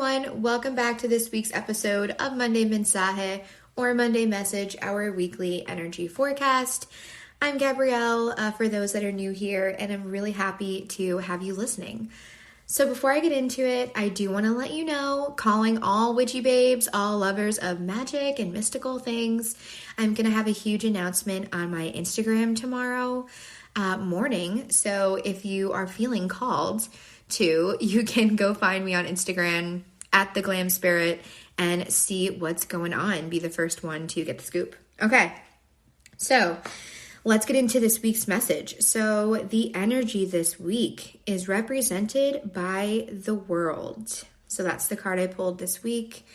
everyone. Welcome back to this week's episode of Monday Mensaje, or Monday Message, our weekly energy forecast. I'm Gabrielle, for those that are new here, and I'm really happy to have you listening. So before I get into it, I do want to let you know, calling all witchy babes, all lovers of magic and mystical things, I'm going to have a huge announcement on my Instagram tomorrow morning. So if you are feeling called to, you can go find me on Instagram at The Glam Spirit and see what's going on. Be the first one to get the scoop. Okay, so let's get into this week's message. So the energy this week is represented by the World. So that's the card I pulled this week.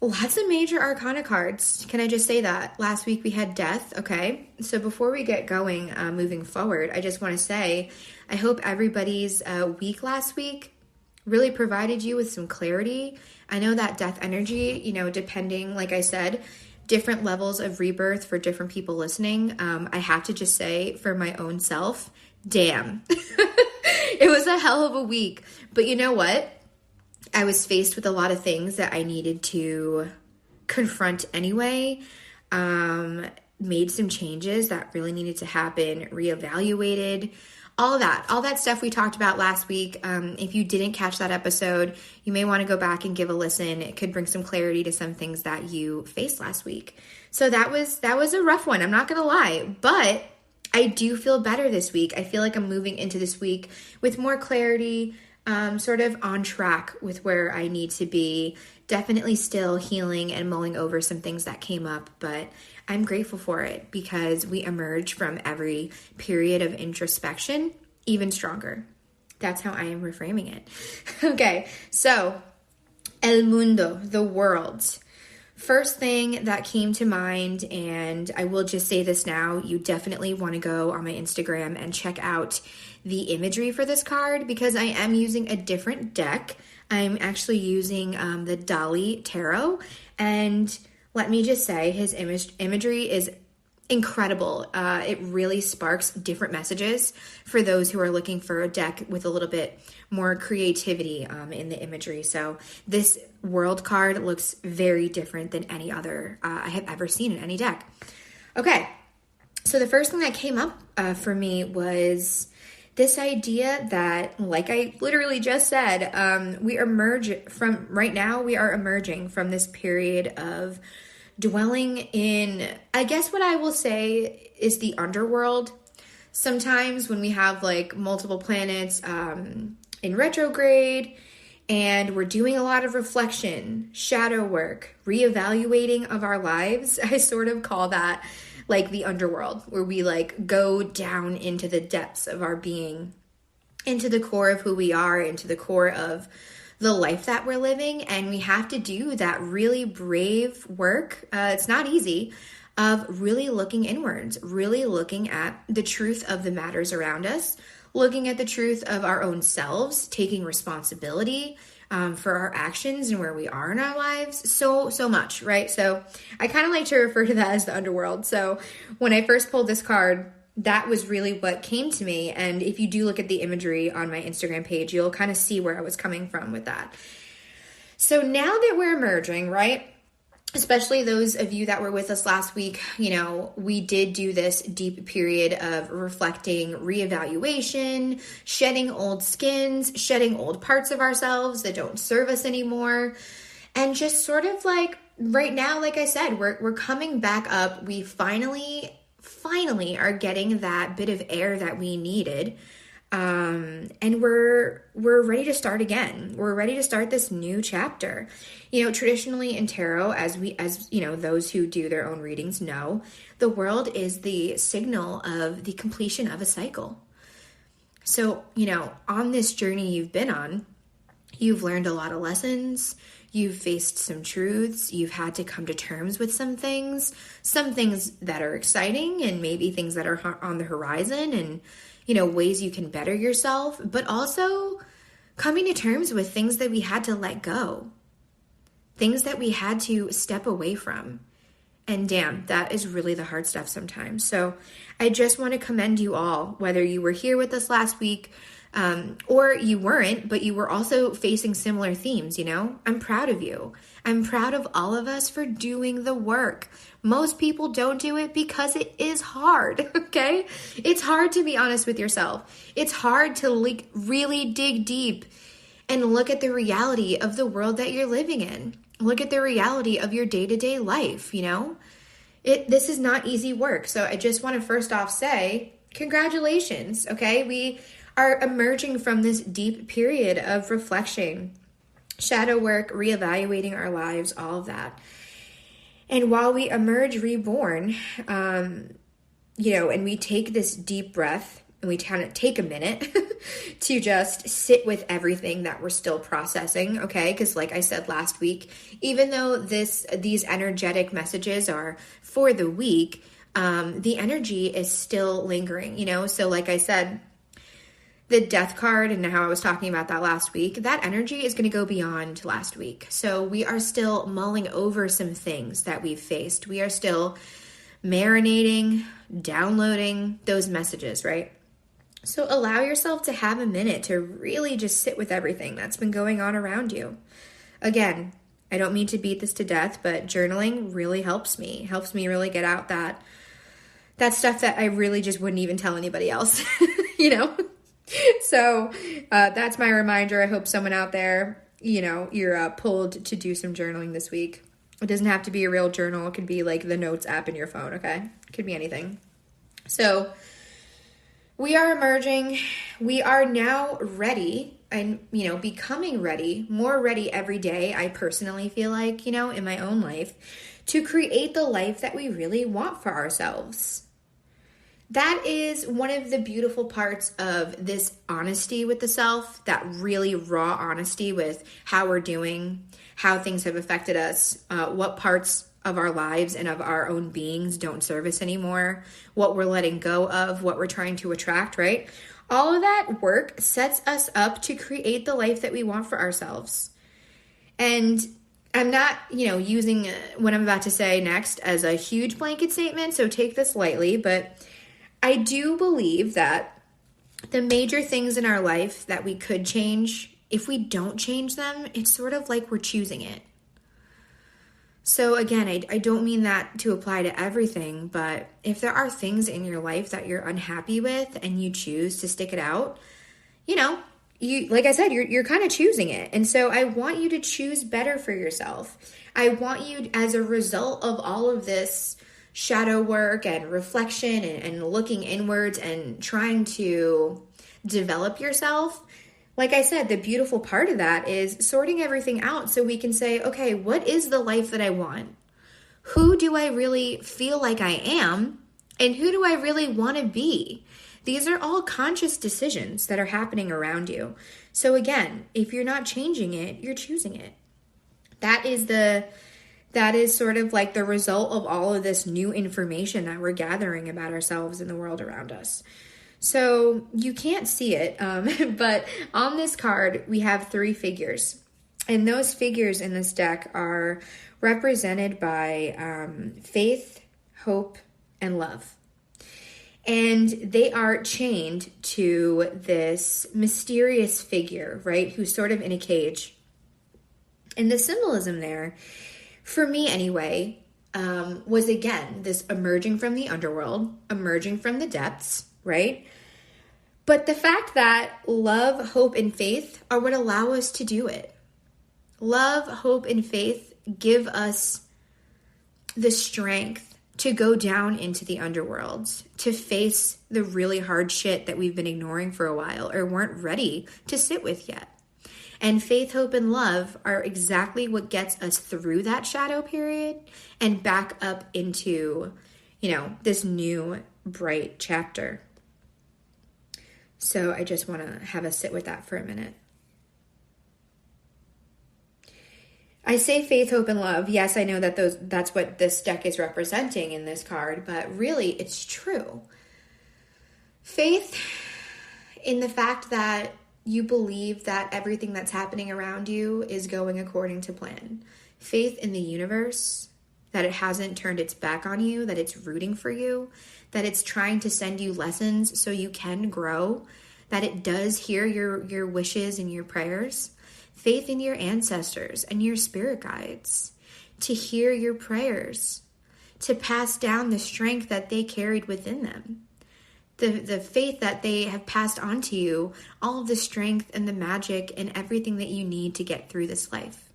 Lots of major arcana cards. Can I just say that? Last week we had Death. Okay, so before we get going, moving forward, I just want to say I hope everybody's week last week really provided you with some clarity. I know that Death energy, depending, like I said, different levels of rebirth for different people listening. I have to just say, for my own self, damn. It was a hell of a week. But you know what? I was faced with a lot of things that I needed to confront anyway. Made some changes that really needed to happen, reevaluated, all that stuff we talked about last week. If you didn't catch that episode, you may want to go back and give a listen. It could bring some clarity to some things that you faced last week. So that was a rough one. I'm not going to lie, but I do feel better this week. I feel like I'm moving into this week with more clarity, sort of on track with where I need to be. Definitely still healing and mulling over some things that came up, but I'm grateful for it because we emerge from every period of introspection even stronger. That's how I am reframing it. Okay, so El Mundo, the world. First thing that came to mind, and I will just say this now, you definitely want to go on my Instagram and check out the imagery for this card because I am using a different deck. I'm actually using the Dali Tarot, and let me just say his imagery is incredible. It really sparks different messages for those who are looking for a deck with a little bit more creativity in the imagery. So this world card looks very different than any other I have ever seen in any deck. Okay, so the first thing that came up for me was this idea that, like I literally just said, we are emerging from this period of dwelling in, I guess what I will say is the underworld. Sometimes when we have like multiple planets in retrograde and we're doing a lot of reflection, shadow work, reevaluating of our lives, I sort of call that like the underworld, where we like go down into the depths of our being, into the core of who we are, into the core of the life that we're living. And we have to do that really brave work. It's not easy, of really looking inwards, really looking at the truth of the matters around us, looking at the truth of our own selves, taking responsibility for our actions and where we are in our lives. So much, right? So I kind of like to refer to that as the underworld. So when I first pulled this card, that was really what came to me. And if you do look at the imagery on my Instagram page, you'll kind of see where I was coming from with that. So now that we're emerging, right? Especially those of you that were with us last week, we did do this deep period of reflecting, reevaluation, shedding old skins, shedding old parts of ourselves that don't serve us anymore. And just sort of like right now, like I said, we're coming back up. We finally are getting that bit of air that we needed. And we're ready to start again. We're ready to start this new chapter. Traditionally in tarot, as those who do their own readings know, the world is the signal of the completion of a cycle. So, on this journey you've been on, you've learned a lot of lessons. You've faced some truths. You've had to come to terms with some things that are exciting and maybe things that are on the horizon and, ways you can better yourself, but also coming to terms with things that we had to let go, things that we had to step away from. And damn, that is really the hard stuff sometimes. So I just want to commend you all, whether you were here with us last week, Or you weren't, but you were also facing similar themes, I'm proud of you. I'm proud of all of us for doing the work. Most people don't do it because it is hard, okay? It's hard to be honest with yourself. It's hard to really dig deep and look at the reality of the world that you're living in. Look at the reality of your day-to-day life, This is not easy work. So I just want to first off say, congratulations, okay? We are emerging from this deep period of reflection, shadow work, reevaluating our lives, all of that. And while we emerge reborn, and we take this deep breath and we kind of take a minute to just sit with everything that we're still processing, okay? Because like I said last week, even though these energetic messages are for the week, the energy is still lingering, So like I said, the death card and how I was talking about that last week, that energy is going to go beyond last week. So we are still mulling over some things that we've faced. We are still marinating, downloading those messages, right? So allow yourself to have a minute to really just sit with everything that's been going on around you. Again, I don't mean to beat this to death, but journaling really helps me really get out that stuff that I really just wouldn't even tell anybody else, So that's my reminder. I hope someone out there, you're pulled to do some journaling this week. It doesn't have to be a real journal. It could be like the notes app in your phone, okay? It could be anything. So we are emerging. We are now ready and, becoming ready, more ready every day. I personally feel like, in my own life, to create the life that we really want for ourselves. That is one of the beautiful parts of this honesty with the self, that really raw honesty with how we're doing, how things have affected us, what parts of our lives and of our own beings don't serve us anymore, what we're letting go of, what we're trying to attract, right? All of that work sets us up to create the life that we want for ourselves. And I'm not, using what I'm about to say next as a huge blanket statement, so take this lightly, but I do believe that the major things in our life that we could change, if we don't change them, it's sort of like we're choosing it. So again, I don't mean that to apply to everything, but if there are things in your life that you're unhappy with and you choose to stick it out, you, like I said, you're kind of choosing it. And so I want you to choose better for yourself. I want you, as a result of all of this shadow work and reflection and looking inwards and trying to develop yourself, like I said, the beautiful part of that is sorting everything out so we can say, okay, what is the life that I want? Who do I really feel like I am? And who do I really want to be? These are all conscious decisions that are happening around you. So again, if you're not changing it, you're choosing it. That is sort of like the result of all of this new information that we're gathering about ourselves and the world around us. So you can't see it, but on this card, we have 3 figures. And those figures in this deck are represented by faith, hope, and love. And they are chained to this mysterious figure, right, who's sort of in a cage. And the symbolism there, for me anyway, was again this emerging from the underworld, emerging from the depths, right? But the fact that love, hope, and faith are what allow us to do it. Love, hope, and faith give us the strength to go down into the underworld, to face the really hard shit that we've been ignoring for a while or weren't ready to sit with yet. And faith, hope, and love are exactly what gets us through that shadow period and back up into, this new bright chapter. So I just want to have us sit with that for a minute. I say faith, hope, and love. Yes, I know that that's what this deck is representing in this card, but really it's true. Faith in the fact that you believe that everything that's happening around you is going according to plan. Faith in the universe, that it hasn't turned its back on you, that it's rooting for you, that it's trying to send you lessons so you can grow, that it does hear your wishes and your prayers, faith in your ancestors and your spirit guides to hear your prayers, to pass down the strength that they carried within them, the faith that they have passed on to you, all of the strength and the magic and everything that you need to get through this life.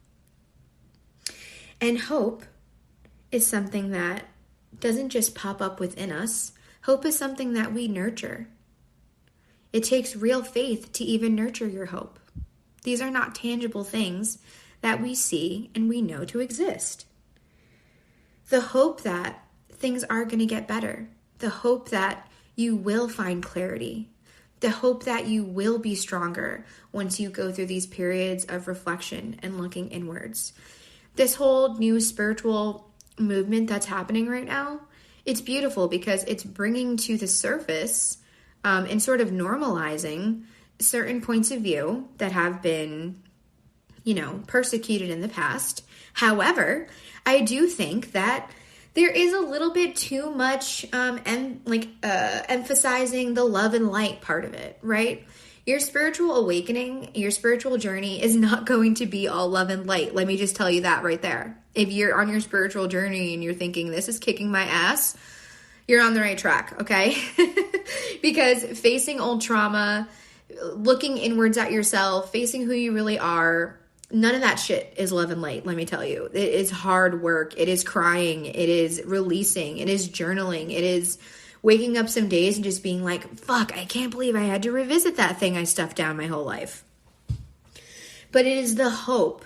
And hope is something that doesn't just pop up within us. Hope is something that we nurture. It takes real faith to even nurture your hope. These are not tangible things that we see and we know to exist. The hope that things are going to get better. The hope that you will find clarity. The hope that you will be stronger once you go through these periods of reflection and looking inwards. This whole new spiritual movement that's happening right now, it's beautiful because it's bringing to the surface and sort of normalizing certain points of view that have been, persecuted in the past. However, I do think that there is a little bit too much emphasizing the love and light part of it, right? Your spiritual awakening, your spiritual journey is not going to be all love and light. Let me just tell you that right there. If you're on your spiritual journey and you're thinking, this is kicking my ass, you're on the right track, okay? Because facing old trauma, looking inwards at yourself, facing who you really are, none of that shit is love and light, let me tell you. It is hard work. It is crying. It is releasing. It is journaling. It is waking up some days and just being like, fuck, I can't believe I had to revisit that thing I stuffed down my whole life. But it is the hope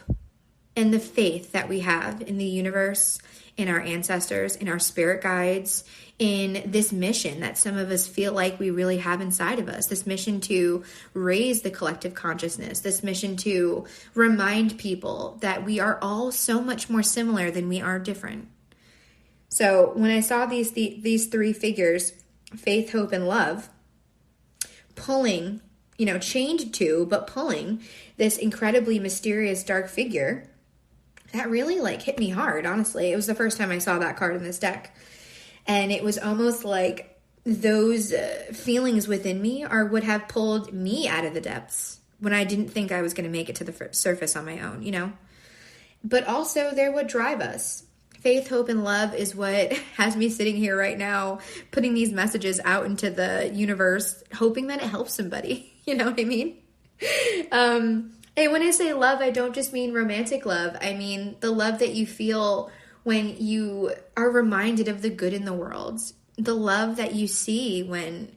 and the faith that we have in the universe, in our ancestors, in our spirit guides, in this mission that some of us feel like we really have inside of us, this mission to raise the collective consciousness, this mission to remind people that we are all so much more similar than we are different. So when I saw these three figures, faith, hope, and love, pulling, chained to, but pulling this incredibly mysterious dark figure, that really hit me hard, honestly. It was the first time I saw that card in this deck. And it was almost like those feelings within me would have pulled me out of the depths when I didn't think I was going to make it to the surface on my own, But also they're what drive us. Faith, hope, and love is what has me sitting here right now, putting these messages out into the universe, hoping that it helps somebody. You know what I mean? And when I say love, I don't just mean romantic love. I mean the love that you feel when you are reminded of the good in the world, the love that you see when,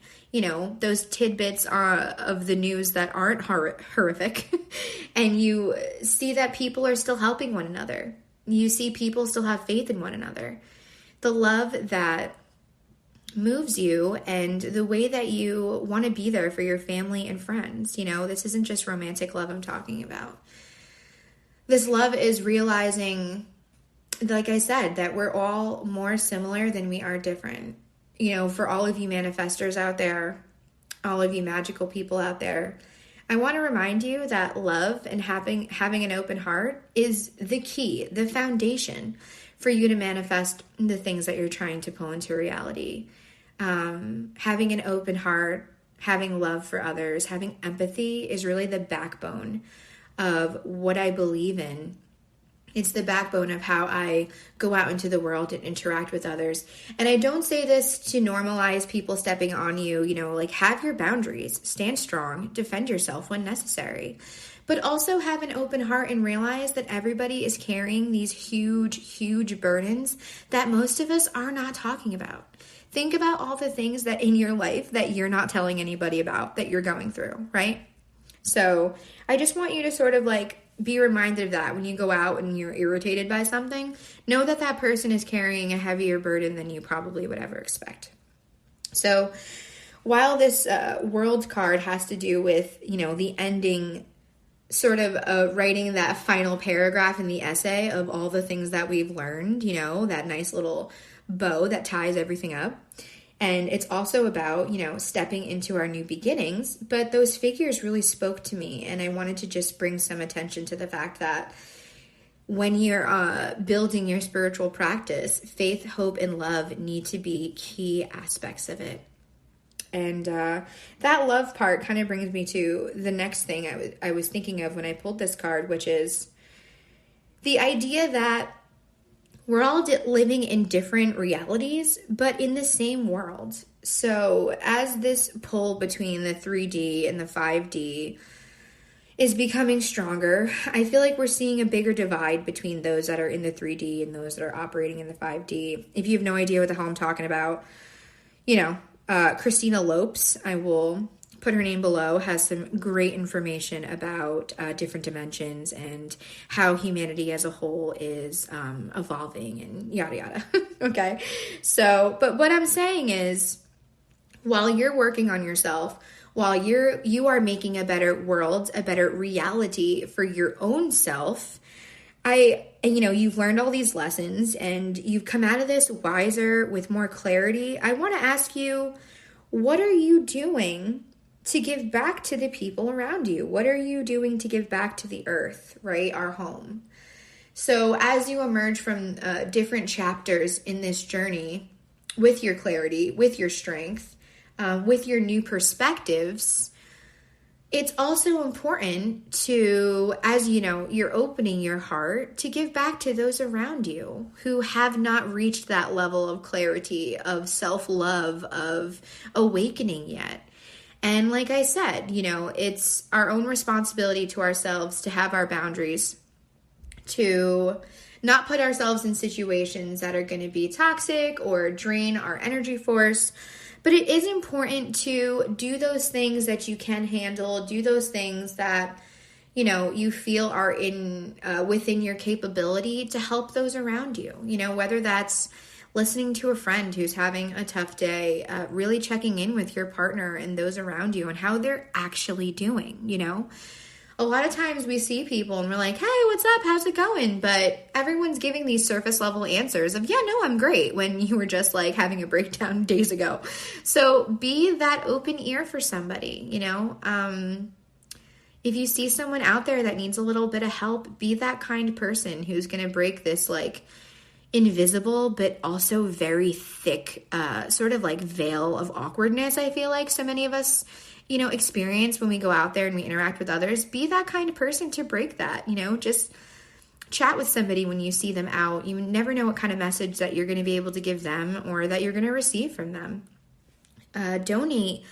those tidbits of the news that aren't horrific, and you see that people are still helping one another. You see people still have faith in one another. The love that moves you and the way that you want to be there for your family and friends. This isn't just romantic love I'm talking about. This love is realizing, like I said, that we're all more similar than we are different. For all of you manifestors out there, all of you magical people out there, I want to remind you that love and having an open heart is the key, the foundation for you to manifest the things that you're trying to pull into reality. Having an open heart, having love for others, having empathy is really the backbone of what I believe in. It's the backbone of how I go out into the world and interact with others. And I don't say this to normalize people stepping on you, have your boundaries, stand strong, defend yourself when necessary. But also have an open heart and realize that everybody is carrying these huge, huge burdens that most of us are not talking about. Think about all the things that in your life that you're not telling anybody about that you're going through, right? So I just want you to sort of be reminded of that when you go out and you're irritated by something. Know that that person is carrying a heavier burden than you probably would ever expect. So while this world card has to do with, the ending, sort of writing that final paragraph in the essay of all the things that we've learned, that nice little bow that ties everything up. And it's also about, stepping into our new beginnings. But those figures really spoke to me. And I wanted to just bring some attention to the fact that when you're building your spiritual practice, faith, hope, and love need to be key aspects of it. And that love part kind of brings me to the next thing I was thinking of when I pulled this card, which is the idea that we're all living in different realities, but in the same world. So as this pull between the 3D and the 5D is becoming stronger, I feel like we're seeing a bigger divide between those that are in the 3D and those that are operating in the 5D. If you have no idea what the hell I'm talking about, Christina Lopes, I will put her name below, has some great information about different dimensions and how humanity as a whole is evolving and yada yada. Okay, so but what I'm saying is, while you're working on yourself, while you are making a better world, a better reality for your own self, you've learned all these lessons and you've come out of this wiser with more clarity. I want to ask you, what are you doing to give back to the people around you? What are you doing to give back to the earth, right? Our home. So as you emerge from different chapters in this journey with your clarity, with your strength, with your new perspectives, it's also important to, as you're opening your heart to give back to those around you who have not reached that level of clarity, of self-love, of awakening yet. And like I said, it's our own responsibility to ourselves to have our boundaries, to not put ourselves in situations that are going to be toxic or drain our energy force. But it is important to do those things that you can handle, do those things that, you feel are within your capability to help those around you. Whether that's listening to a friend who's having a tough day, really checking in with your partner and those around you and how they're actually doing. A lot of times we see people and we're like, hey, what's up? How's it going? But everyone's giving these surface level answers of, yeah, no, I'm great, when you were just like having a breakdown days ago. So be that open ear for somebody, if you see someone out there that needs a little bit of help, be that kind person who's going to break this like invisible but also very thick sort of like veil of awkwardness. I feel like so many of us experience when we go out there and we interact with others. Be that kind of person to break that. Just chat with somebody when you see them out. You never know what kind of message that you're going to be able to give them or that you're going to receive from them. Donate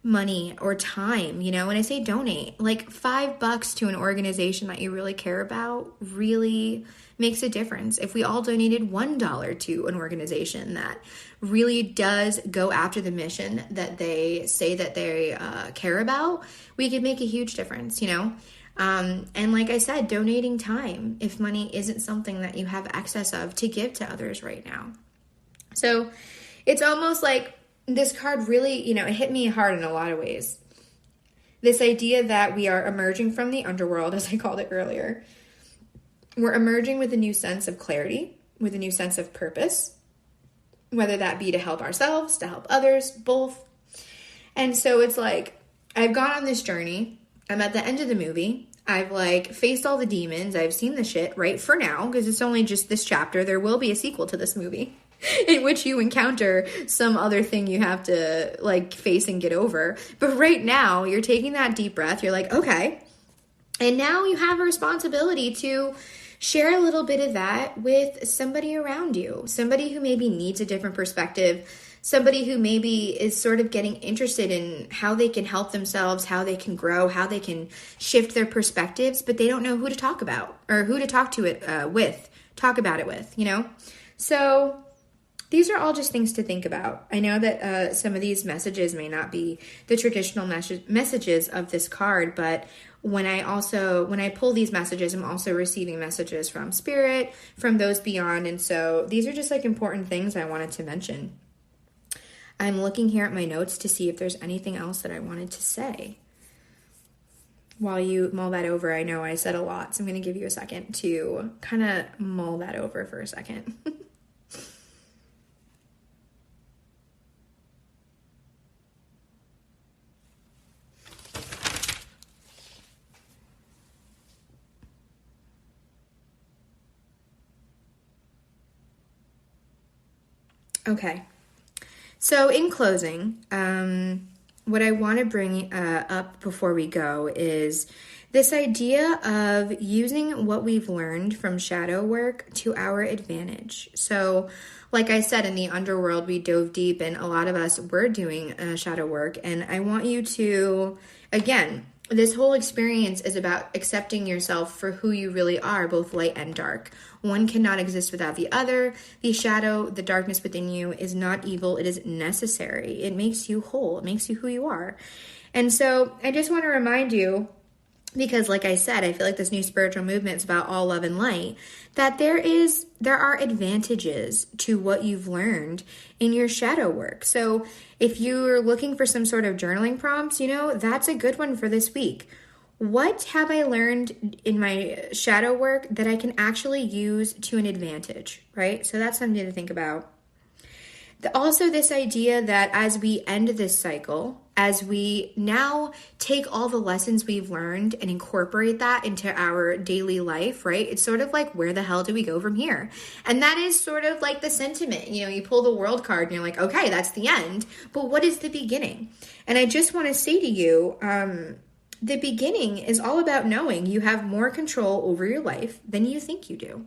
money or time. When I say donate, like $5 to an organization that you really care about really makes a difference. If we all donated $1 to an organization that really does go after the mission that they say that they care about, we could make a huge difference, and like I said, donating time if money isn't something that you have access of to give to others right now. So it's almost like this card really, it hit me hard in a lot of ways. This idea that we are emerging from the underworld, as I called it earlier. We're emerging with a new sense of clarity, with a new sense of purpose, whether that be to help ourselves, to help others, both. And so it's like, I've gone on this journey. I'm at the end of the movie. I've faced all the demons. I've seen the shit, right? For now, because it's only just this chapter. There will be a sequel to this movie in which you encounter some other thing you have to face and get over. But right now, you're taking that deep breath. You're like, okay. And now you have a responsibility to share a little bit of that with somebody around you, somebody who maybe needs a different perspective, somebody who maybe is sort of getting interested in how they can help themselves, how they can grow, how they can shift their perspectives, but they don't know who to talk about or who to talk about it with, So these are all just things to think about. I know that some of these messages may not be the traditional messages of this card, but when I pull these messages, I'm also receiving messages from spirit, from those beyond. And so these are just important things I wanted to mention. I'm looking here at my notes to see if there's anything else that I wanted to say. While you mull that over, I know I said a lot, so I'm going to give you a second to kind of mull that over for a second. Okay, So in closing, what I want to bring up before we go is this idea of using what we've learned from shadow work to our advantage. So like I said, in the underworld, we dove deep, and a lot of us were doing shadow work. And I want you to, again, this whole experience is about accepting yourself for who you really are, both light and dark. One cannot exist without the other. The shadow, the darkness within you is not evil. It is necessary. It makes you whole. It makes you who you are. And so I just want to remind you, because like I said, I feel like this new spiritual movement is about all love and light, that there are advantages to what you've learned in your shadow work. So if you're looking for some sort of journaling prompts, that's a good one for this week. What have I learned in my shadow work that I can actually use to an advantage, right? So that's something to think about. Also, this idea that as we end this cycle, as we now take all the lessons we've learned and incorporate that into our daily life, right? It's sort of like, where the hell do we go from here? And that is sort of like the sentiment. You pull the world card and you're like, okay, that's the end. But what is the beginning? And I just want to say to you, the beginning is all about knowing you have more control over your life than you think you do.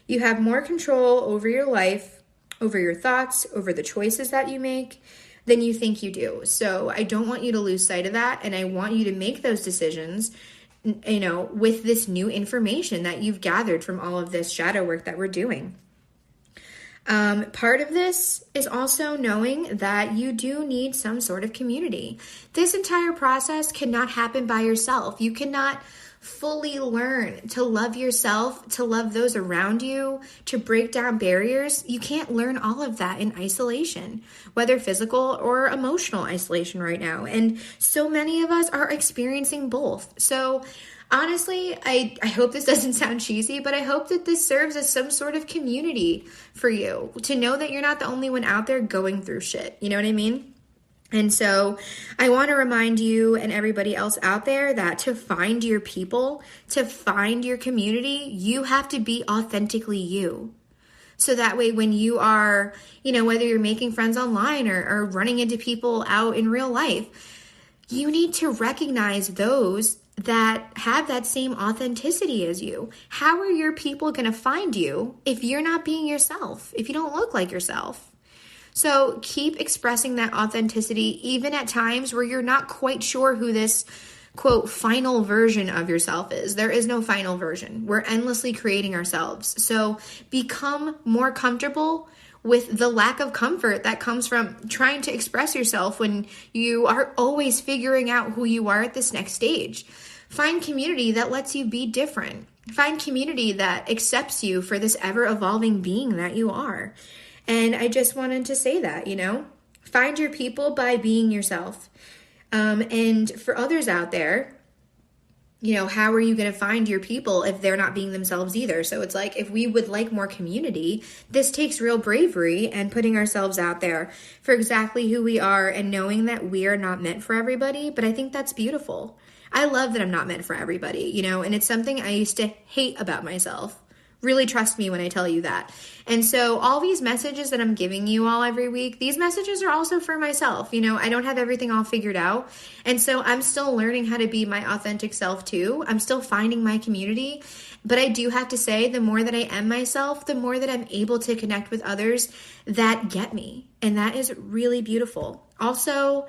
You have more control over your life, over your thoughts, over the choices that you make than you think you do. So I don't want you to lose sight of that. And I want you to make those decisions, with this new information that you've gathered from all of this shadow work that we're doing. Part of this is also knowing that you do need some sort of community. This entire process cannot happen by yourself. You cannot fully learn to love yourself, to love those around you, to break down barriers. You can't learn all of that in isolation, whether physical or emotional isolation right now. And so many of us are experiencing both. So honestly, I hope this doesn't sound cheesy, but I hope that this serves as some sort of community for you, to know that you're not the only one out there going through shit. You know what I mean? And so I want to remind you and everybody else out there that to find your people, to find your community, you have to be authentically you. So that way when you are, whether you're making friends online or running into people out in real life, you need to recognize those that have that same authenticity as you. How are your people going to find you if you're not being yourself, if you don't look like yourself? So keep expressing that authenticity, even at times where you're not quite sure who this, quote, final version of yourself is. There is no final version. We're endlessly creating ourselves. So become more comfortable with the lack of comfort that comes from trying to express yourself when you are always figuring out who you are at this next stage. Find community that lets you be different. Find community that accepts you for this ever-evolving being that you are. And I just wanted to say that, find your people by being yourself. And for others out there, how are you going to find your people if they're not being themselves either? So it's like, if we would like more community, this takes real bravery and putting ourselves out there for exactly who we are and knowing that we are not meant for everybody. But I think that's beautiful. I love that I'm not meant for everybody, and it's something I used to hate about myself. Really trust me when I tell you that. And so all these messages that I'm giving you all every week, these messages are also for myself. I don't have everything all figured out. And so I'm still learning how to be my authentic self too. I'm still finding my community. But I do have to say, the more that I am myself, the more that I'm able to connect with others that get me. And that is really beautiful. Also,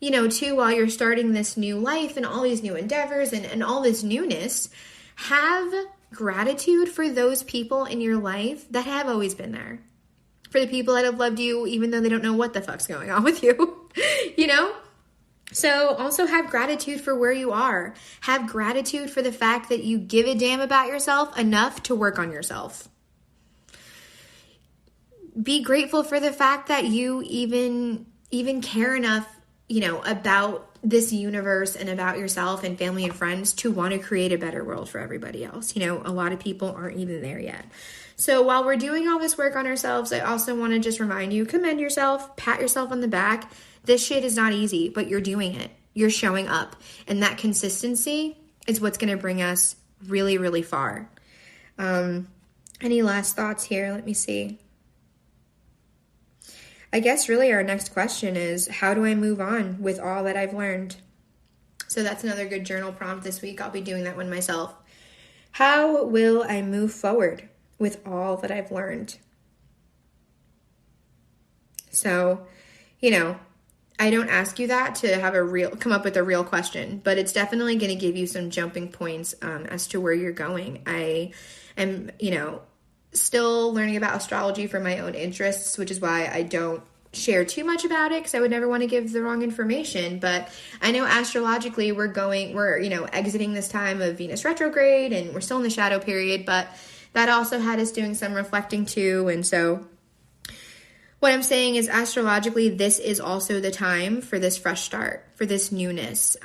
too, while you're starting this new life and all these new endeavors and all this newness, have gratitude for those people in your life that have always been there. For the people that have loved you even though they don't know what the fuck's going on with you. So also have gratitude for where you are. Have gratitude for the fact that you give a damn about yourself enough to work on yourself. Be grateful for the fact that you even care enough, about this universe and about yourself and family and friends to want to create a better world for everybody else. A lot of people aren't even there yet. So while we're doing all this work on ourselves, I also want to just remind you, commend yourself, pat yourself on the back. This shit is not easy, but you're doing it. You're showing up. And that consistency is what's going to bring us really, really far. Any last thoughts here? Let me see. I guess really our next question is, how do I move on with all that I've learned? So that's another good journal prompt this week. I'll be doing that one myself. How will I move forward with all that I've learned? So, I don't ask you that to have come up with a real question, but it's definitely going to give you some jumping points as to where you're going. I am, still learning about astrology for my own interests, which is why I don't share too much about it, because I would never want to give the wrong information. But I know astrologically we're exiting this time of Venus retrograde, and we're still in the shadow period, but that also had us doing some reflecting too. And so what I'm saying is, astrologically, this is also the time for this fresh start, for this newness.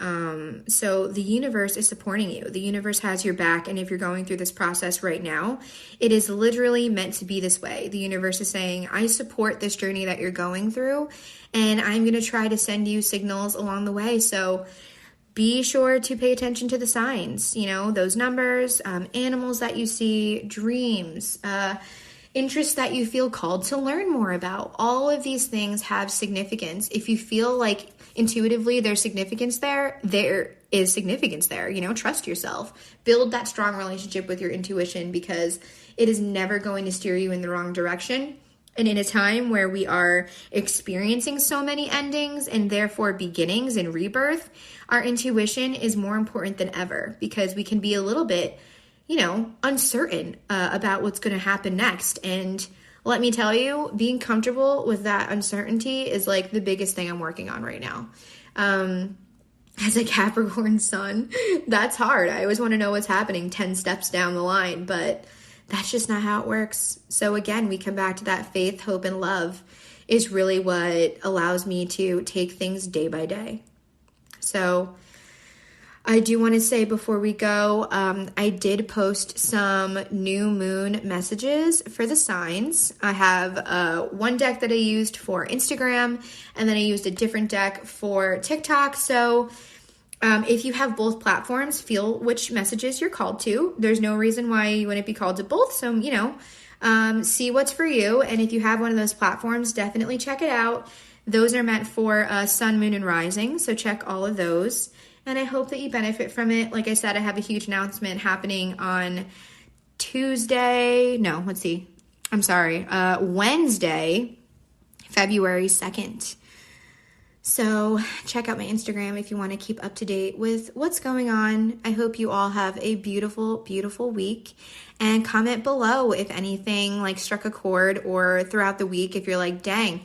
So the universe is supporting you. The universe has your back. And if you're going through this process right now, it is literally meant to be this way. The universe is saying, I support this journey that you're going through, and I'm going to try to send you signals along the way. So be sure to pay attention to the signs, those numbers, animals that you see, dreams, interests that you feel called to learn more about. All of these things have significance. If you feel like intuitively there's significance there is significance there. Trust yourself. Build that strong relationship with your intuition, because it is never going to steer you in the wrong direction. And in a time where we are experiencing so many endings and therefore beginnings and rebirth, our intuition is more important than ever, because we can be a little bit uncertain about what's going to happen next. And let me tell you, being comfortable with that uncertainty is like the biggest thing I'm working on right now. As a Capricorn sun, that's hard. I always want to know what's happening 10 steps down the line, but that's just not how it works. So again, we come back to that faith, hope, and love is really what allows me to take things day by day. So I do want to say before we go, I did post some new moon messages for the signs. I have one deck that I used for Instagram, and then I used a different deck for TikTok. So if you have both platforms, feel which messages you're called to. There's no reason why you wouldn't be called to both. So, see what's for you. And if you have one of those platforms, definitely check it out. Those are meant for sun, moon, and rising. So check all of those. And I hope that you benefit from it. Like I said, I have a huge announcement happening on Wednesday, February 2nd. So check out my Instagram if you want to keep up to date with what's going on. I hope you all have a beautiful, beautiful week. And comment below if anything struck a chord, or throughout the week if you're like, dang,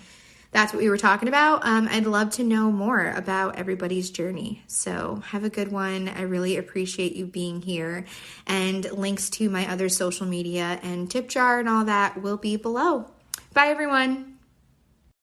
that's what we were talking about. I'd love to know more about everybody's journey. So have a good one. I really appreciate you being here. And links to my other social media and tip jar and all that will be below. Bye, everyone.